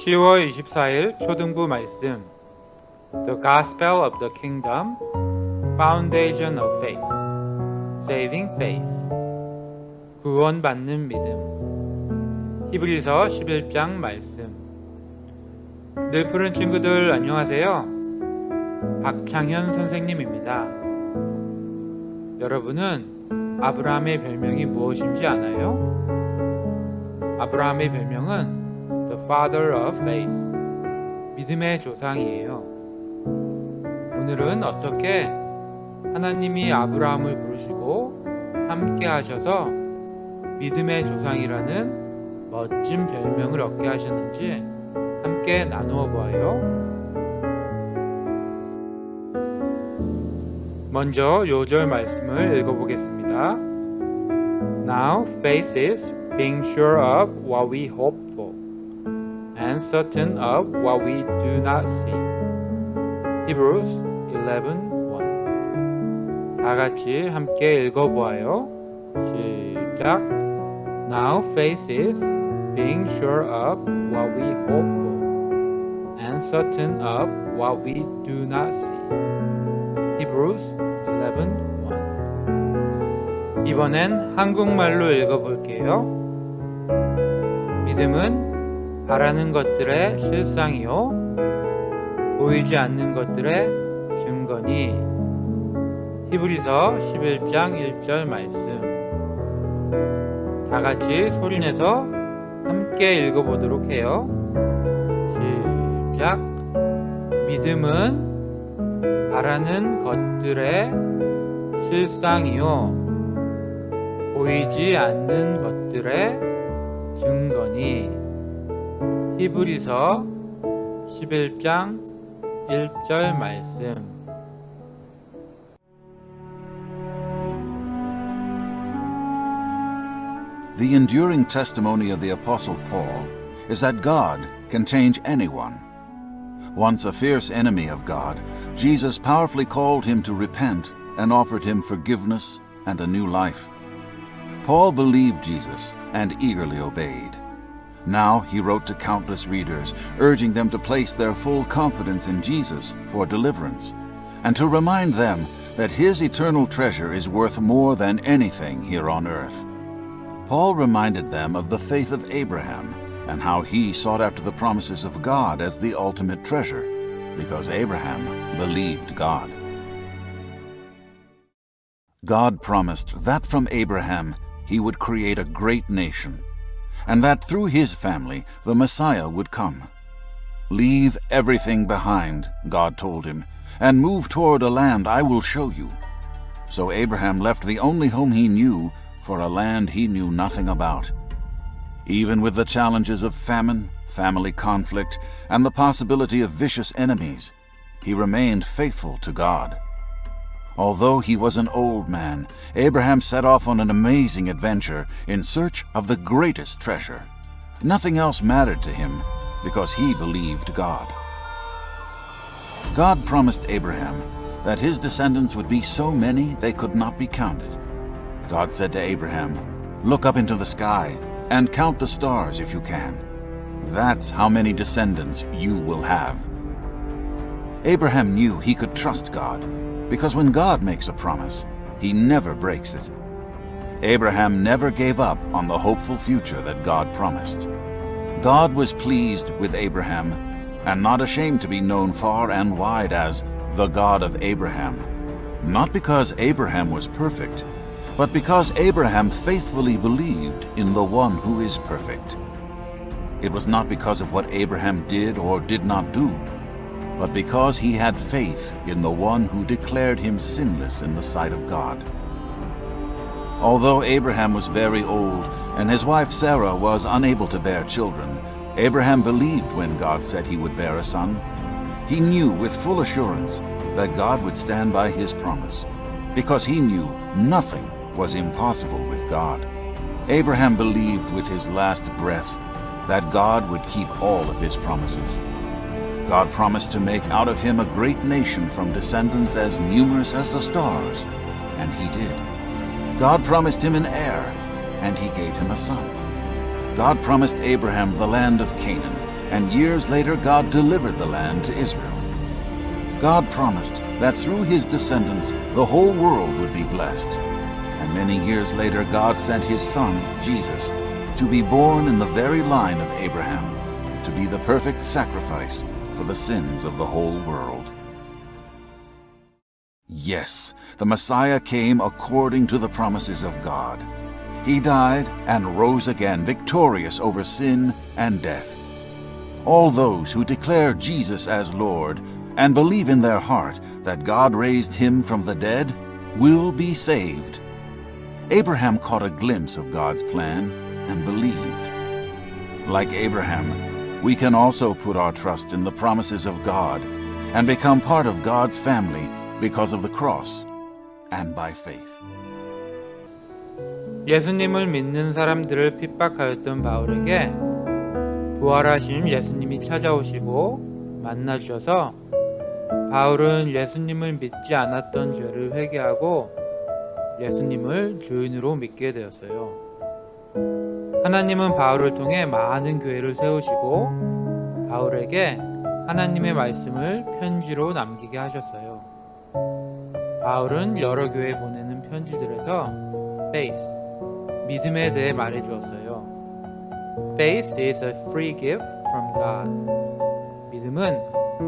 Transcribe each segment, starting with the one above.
10월 24일 초등부 말씀 The Gospel of the Kingdom, Foundation of Faith, Saving Faith, 구원받는 믿음. 히브리서 11장 말씀. 늘 푸른 친구들 안녕하세요. 박창현 선생님입니다. 여러분은 아브라함의 별명이 무엇인지 아나요? 아브라함의 별명은 The Father of Faith, 믿음의 조상이에요. 오늘은 어떻게 하나님이 아브라함을 부르시고 함께 하셔서 믿음의 조상이라는 멋진 별명을 얻게 하셨는지 함께 나누어 보아요. 먼저 요절 말씀을 읽어보겠습니다. Now faith is being sure of what we hope for and certain of what we do not see. Hebrews 11:1. 다 같이 함께 읽어보아요. 시작. Now faith is being sure of what we hope for and certain of what we do not see. Hebrews 11:1. 이번엔 한국말로 읽어볼게요. 믿음은 바라는 것들의 실상이요 보이지 않는 것들의 증거니. 히브리서 11장 1절 말씀. 다 같이 소리내서 함께 읽어보도록 해요. 시작. 믿음은 바라는 것들의 실상이요 보이지 않는 것들의 증거니. 히브리서 11장 1절 말씀. The enduring testimony of the Apostle Paul is that God can change anyone. Once a fierce enemy of God, Jesus powerfully called him to repent and offered him forgiveness and a new life. Paul believed Jesus and eagerly obeyed. Now he wrote to countless readers, urging them to place their full confidence in Jesus for deliverance, and to remind them that his eternal treasure is worth more than anything here on earth. Paul reminded them of the faith of Abraham and how he sought after the promises of God as the ultimate treasure, because Abraham believed God. God promised that from Abraham he would create a great nation, and that through his family the Messiah would come. Leave everything behind, God told him, and move toward a land I will show you. So Abraham left the only home he knew for a land he knew nothing about. Even with the challenges of famine, family conflict, and the possibility of vicious enemies, he remained faithful to God. Although he was an old man, Abraham set off on an amazing adventure in search of the greatest treasure. Nothing else mattered to him because he believed God. God promised Abraham that his descendants would be so many they could not be counted. God said to Abraham, "Look up into the sky and count the stars if you can. That's how many descendants you will have." Abraham knew he could trust God, because when God makes a promise, he never breaks it. Abraham never gave up on the hopeful future that God promised. God was pleased with Abraham and not ashamed to be known far and wide as the God of Abraham, not because Abraham was perfect, but because Abraham faithfully believed in the one who is perfect. It was not because of what Abraham did or did not do, but because he had faith in the one who declared him sinless in the sight of God. Although Abraham was very old and his wife Sarah was unable to bear children, Abraham believed when God said he would bear a son. He knew with full assurance that God would stand by his promise, because he knew nothing was impossible with God. Abraham believed with his last breath that God would keep all of his promises. God promised to make out of him a great nation from descendants as numerous as the stars, and he did. God promised him an heir, and he gave him a son. God promised Abraham the land of Canaan, and years later God delivered the land to Israel. God promised that through his descendants the whole world would be blessed. And many years later God sent his son, Jesus, to be born in the very line of Abraham, to be the perfect sacrifice for the sins of the whole world. Yes, the Messiah came according to the promises of God. He died and rose again, victorious over sin and death. All those who declare Jesus as Lord and believe in their heart that God raised him from the dead will be saved. Abraham caught a glimpse of God's plan and believed. Like Abraham, we can also put our trust in the promises of God and become part of God's family because of the cross and by faith. 예수님을 믿는 사람들을 핍박하였던 바울에게 부활하신 예수님이 찾아오시고 만나주셔서 바울은 예수님을 믿지 않았던 죄를 회개하고 예수님을 주인으로 믿게 되었어요. 하나님은 바울을 통해 많은 교회를 세우시고 바울에게 하나님의 말씀을 편지로 남기게 하셨어요. 바울은 여러 교회에 보내는 편지들에서 faith, 믿음에 대해 말해 주었어요. Faith is a free gift from God. 믿음은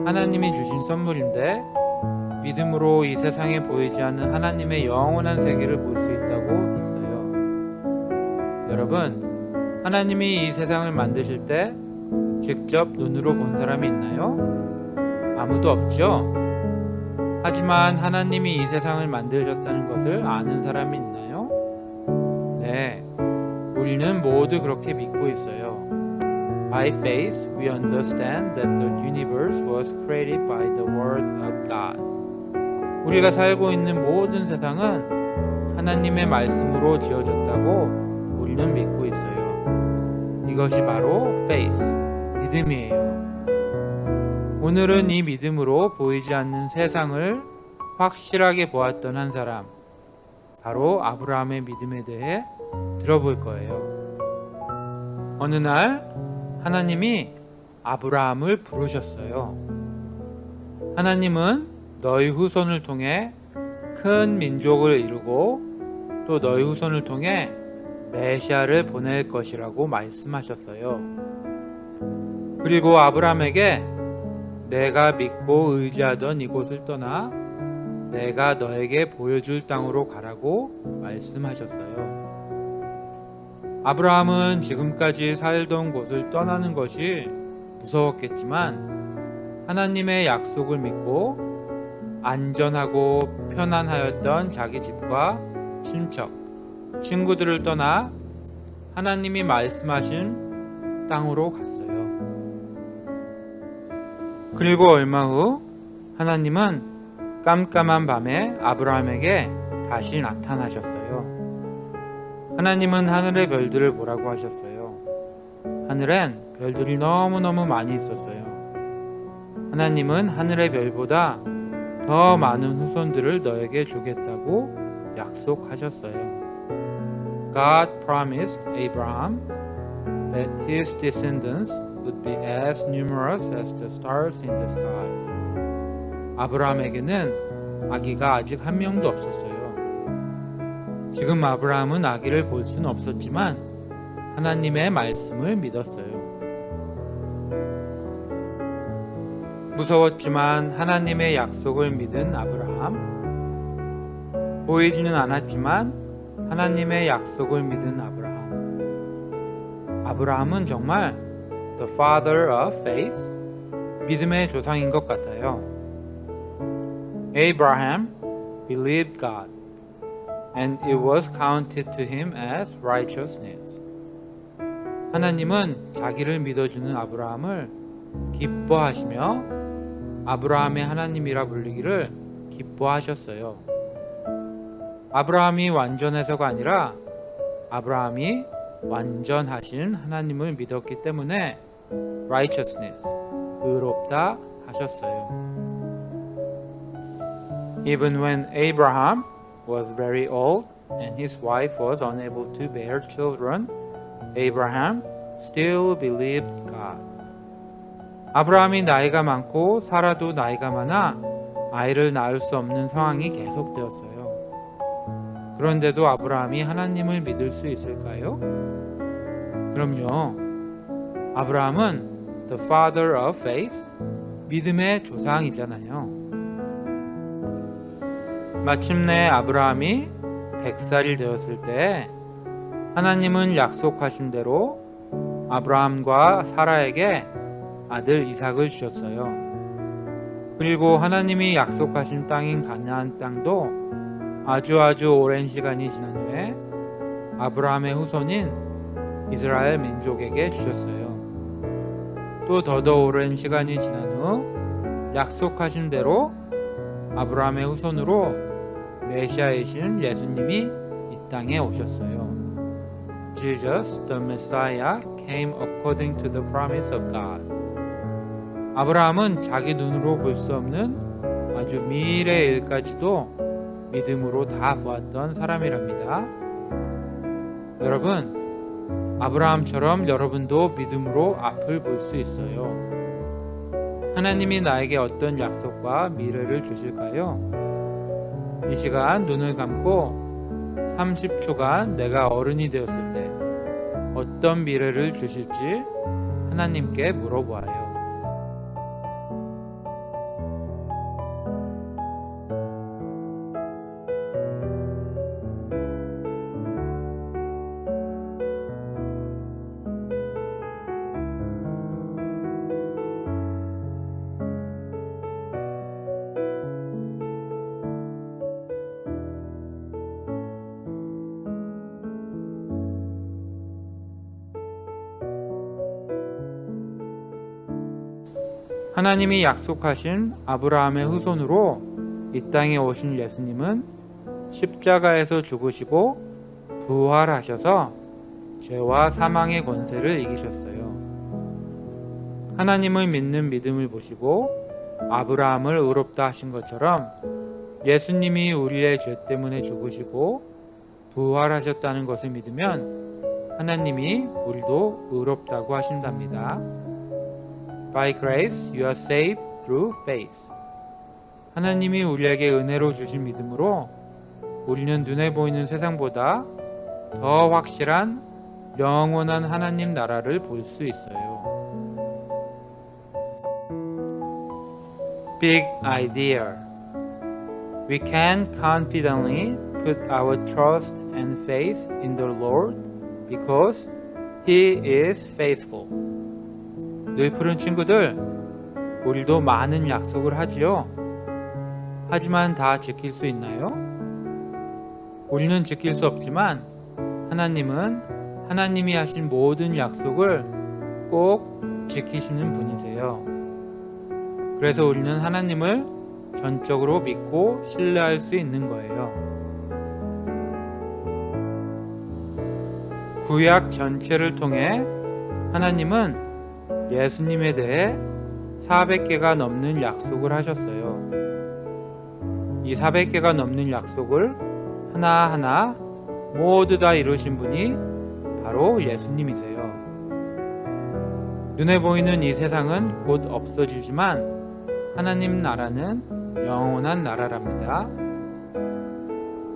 하나님이 주신 선물인데 믿음으로 이 세상에 보이지 않는 하나님의 영원한 세계를 볼 수 있다고 했어요. 여러분, 하나님이 이 세상을 만드실 때 직접 눈으로 본 사람이 있나요? 아무도 없죠? 하지만 하나님이 이 세상을 만드셨다는 것을 아는 사람이 있나요? 네, 우리는 모두 그렇게 믿고 있어요. By faith, we understand that the universe was created by the word of God. 우리가 살고 있는 모든 세상은 하나님의 말씀으로 지어졌다고 우리는 믿고 있어요. 이것이 바로 faith, 믿음이에요. 오늘은 이 믿음으로 보이지 않는 세상을 확실하게 보았던 한 사람, 바로 아브라함의 믿음에 대해 들어볼 거예요. 어느 날 하나님이 아브라함을 부르셨어요. 하나님은 너희 후손을 통해 큰 민족을 이루고 또 너희 후손을 통해 메시아를 보낼 것이라고 말씀하셨어요. 그리고 아브라함에게 내가 믿고 의지하던 이곳을 떠나 내가 너에게 보여줄 땅으로 가라고 말씀하셨어요. 아브라함은 지금까지 살던 곳을 떠나는 것이 무서웠겠지만 하나님의 약속을 믿고 안전하고 편안하였던 자기 집과 친척, 친구들을 떠나 하나님이 말씀하신 땅으로 갔어요. 그리고 얼마 후 하나님은 깜깜한 밤에 아브라함에게 다시 나타나셨어요. 하나님은 하늘의 별들을 보라고 하셨어요. 하늘엔 별들이 너무너무 많이 있었어요. 하나님은 하늘의 별보다 더 많은 후손들을 너에게 주겠다고 약속하셨어요. God promised Abraham that his descendants would be as numerous as the stars in the sky. 아브라함에게는 아기가 아직 한 명도 없었어요. 지금 아브라함은 아기를 볼 수는 없었지만 하나님의 말씀을 믿었어요. 무서웠지만 하나님의 약속을 믿은 아브라함. 보이지는 않았지만 하나님의 약속을 믿은 아브라함. 아브라함은 정말 the father of faith, 믿음의 조상인 것 같아요. Abraham believed God, and it was counted to him as righteousness. 하나님은 자기를 믿어주는 아브라함을 기뻐하시며 아브라함의 하나님이라 불리기를 기뻐하셨어요. 아브라함이 완전해서가 아니라 아브라함이 완전하신 하나님을 믿었기 때문에 righteousness, 의롭다 하셨어요. Even when Abraham was very old and his wife was unable to bear children, Abraham still believed God. 아브라함이 나이가 많고 사라도 나이가 많아 아이를 낳을 수 없는 상황이 계속되었어요. 그런데도 아브라함이 하나님을 믿을 수 있을까요? 그럼요. 아브라함은 the father of faith, 믿음의 조상이잖아요. 마침내 아브라함이 100살이 되었을 때 하나님은 약속하신 대로 아브라함과 사라에게 아들 이삭을 주셨어요. 그리고 하나님이 약속하신 땅인 가나안 땅도 아주 오랜 시간이 지난 후에 아브라함의 후손인 이스라엘 민족에게 주셨어요. 또 더더 오랜 시간이 지난 후 약속하신 대로 아브라함의 후손으로 메시아이신 예수님이 이 땅에 오셨어요. Jesus, the Messiah, came according to the promise of God. 아브라함은 자기 눈으로 볼 수 없는 아주 미래의 일까지도 믿음으로 다 보았던 사람이랍니다. 여러분, 아브라함처럼 여러분도 믿음으로 앞을 볼 수 있어요. 하나님이 나에게 어떤 약속과 미래를 주실까요? 이 시간 눈을 감고 30초간 내가 어른이 되었을 때 어떤 미래를 주실지 하나님께 물어보아요. 하나님이 약속하신 아브라함의 후손으로 이 땅에 오신 예수님은 십자가에서 죽으시고 부활하셔서 죄와 사망의 권세를 이기셨어요. 하나님을 믿는 믿음을 보시고 아브라함을 의롭다 하신 것처럼 예수님이 우리의 죄 때문에 죽으시고 부활하셨다는 것을 믿으면 하나님이 우리도 의롭다고 하신답니다. By grace you are saved through faith. 하나님이 우리에게 은혜로 주신 믿음으로 우리는 눈에 보이는 세상보다 더 확실한 영원한 하나님 나라를 볼 수 있어요. Big idea. We can confidently put our trust and faith in the Lord because He is faithful. 늘 푸른 친구들, 우리도 많은 약속을 하지요. 하지만 다 지킬 수 있나요? 우리는 지킬 수 없지만 하나님은 하나님이 하신 모든 약속을 꼭 지키시는 분이세요. 그래서 우리는 하나님을 전적으로 믿고 신뢰할 수 있는 거예요. 구약 전체를 통해 하나님은 예수님에 대해 400개가 넘는 약속을 하셨어요. 이 400개가 넘는 약속을 하나하나 모두 다 이루신 분이 바로 예수님이세요. 눈에 보이는 이 세상은 곧 없어지지만 하나님 나라는 영원한 나라랍니다.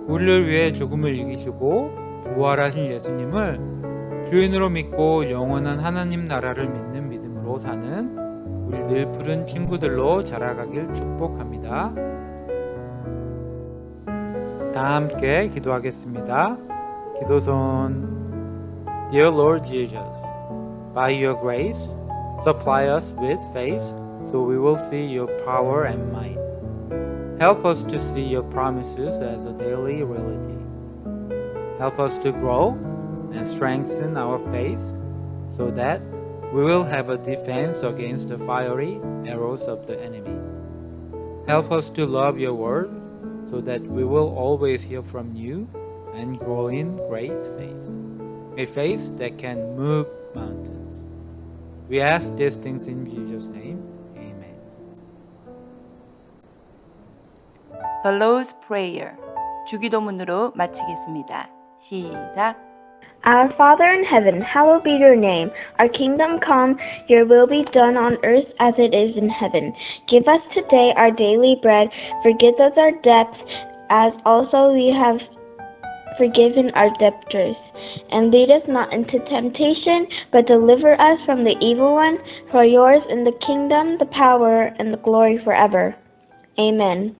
우리를 위해 죽음을 이기시고 부활하신 예수님을 주인으로 믿고 영원한 하나님 나라를 믿는 믿음으로 사는 우리 늘 푸른 친구들로 자라가길 축복합니다. 다 함께 기도하겠습니다. 기도손. Dear Lord Jesus, by your grace, supply us with faith so we will see your power and might. Help us to see your promises as a daily reality. Help us to grow and strengthen our faith so that we will have a defense against the fiery arrows of the enemy. Help us to love your word so that we will always hear from you and grow in great faith, a faith that can move mountains. We ask these things in Jesus' name. Amen. The Lord's Prayer. 주기도문으로 마치겠습니다. 시작. Our Father in heaven, hallowed be your name. Our kingdom come, your will be done on earth as it is in heaven. Give us today our daily bread. Forgive us our debts, as also we have forgiven our debtors. And lead us not into temptation, but deliver us from the evil one. For yours is the kingdom, the power, and the glory forever. Amen.